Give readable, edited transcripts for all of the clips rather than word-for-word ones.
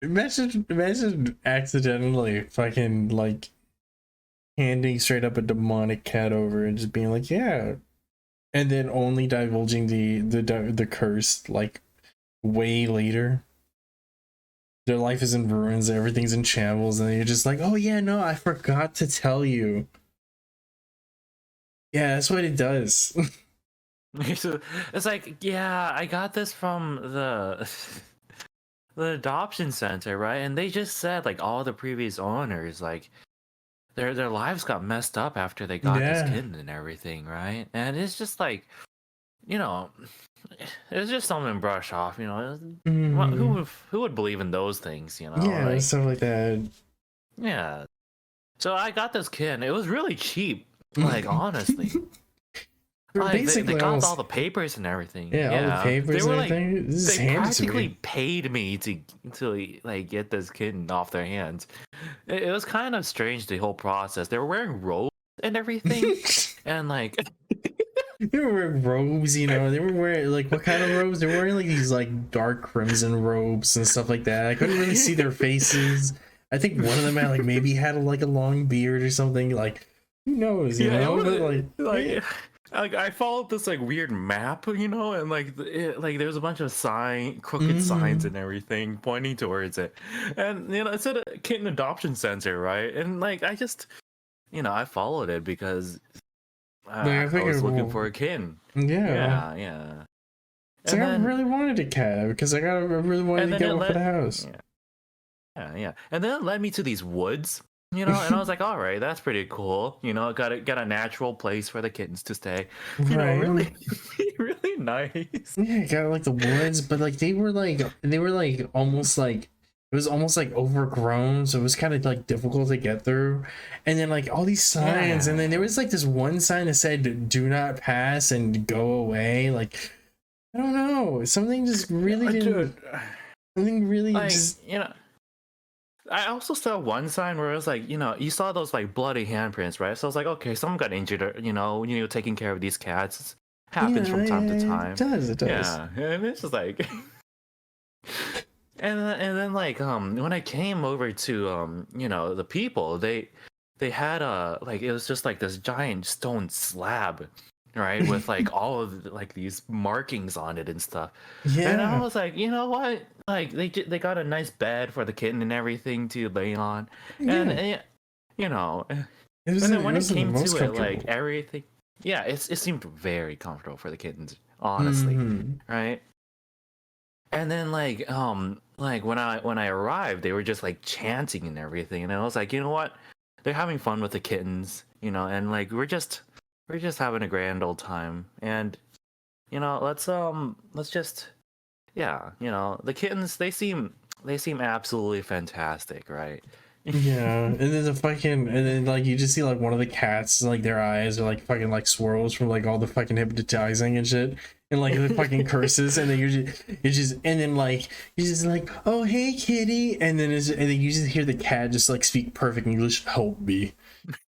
Imagine accidentally fucking like handing straight up a demonic cat over and just being like, yeah, and then only divulging the curse like way later. Their life is in ruins, everything's in shambles, and you're just like, oh yeah, no, I forgot to tell you. Yeah, that's what it does. So it's like, yeah, I got this from the adoption center, right? And they just said like all the previous owners, like their lives got messed up after they got this Yeah. kitten and everything, right? And it's just like, you know, it's just something to brush off, you know. Mm. Who would believe in those things, you know? Yeah, Like, stuff like that. yeah. So I got this kitten. It was really cheap, like honestly. They're Like they basically got almost, all the papers and everything. yeah, all the Yeah, they papers were and like everything. This is they handed to practically me. paid me to like get this kitten off their hands. It was kind of strange, the whole process. They were wearing robes and everything, and like They were wearing robes, you know. They were wearing like what kind of robes? They were wearing like these like dark crimson robes and stuff like that. I couldn't really see their faces. I think one of them had like maybe had like a long beard or something. Like who knows, you yeah, it know? But was like yeah. like I followed this like weird map, you know, and like like there's a bunch of crooked signs Mm. and everything pointing towards it, and you know it said a kitten adoption center, right? And like I just, you know, I followed it because Like I I was figured, looking well, for a kitten. yeah. Yeah, yeah. It's like And I then really wanted a cat because I really wanted and to then get it one for the led house. yeah, yeah. And then it led me to these woods, you know, and I was like, all right, that's pretty cool. You know, got a natural place for the kittens to stay. You know, Right. really really nice. Yeah, got like the woods, but like they were like almost like it was almost like overgrown, so it was kind of like difficult to get through. And then like all these signs, and then there Yeah. was like this one sign that said "Do not pass" and "Go away." Like I don't know, something just really Dude, didn't. Something really like, just. you know, I also saw one sign where it was like, you know, you saw those like bloody handprints, right? So I was like, okay, someone got injured, or, you know, taking care of these cats happens Yeah, from time to yeah, it time. does, it does. Yeah, and it's just like, and then like when I came over to you know, the people, they had a like it was just like this giant stone slab, right, with like all of like these markings on it and stuff. And I Yeah, was like, you know what? Like they got a nice bed for the kitten and everything to lay on, and yeah. you know, It and then when it wasn't the came most to it, like comfortable. everything, yeah, it seemed very comfortable for the kittens, honestly, Hmm. right? And then like when I arrived, they were just like chanting and everything, and I was like, you know what? They're having fun with the kittens, you know, and like we're just having a grand old time, and you know, let's just yeah, you know, the kittens they seem absolutely fantastic, right? Yeah, and then the fucking, and then like you just see like one of the cats, like their eyes are like fucking like swirls from like all the fucking hypnotizing and shit, and like the fucking curses, and then you just, and then like you just like, oh hey kitty, and then and then you just hear the cat just like speak perfect English, help me,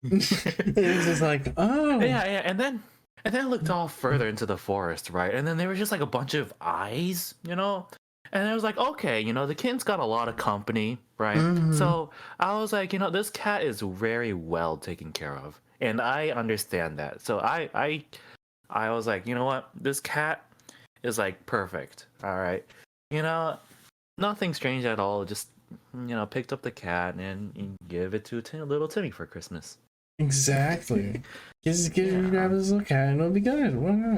and it's just like, oh, Yeah, yeah, and then I looked off further into the forest, right? And then there was just like a bunch of eyes, you know? And I was like, okay, you know, the kitten's got a lot of company, right? mm-hmm. So I was like, you know, this cat is very well taken care of. And I understand that. So I was like, you know what? This cat is like perfect. All right. You know, nothing strange at all. Just, you know, picked up the cat and give it to little Timmy for Christmas. Exactly. Just give your grab Yeah. this little cat and it'll be good. Why not?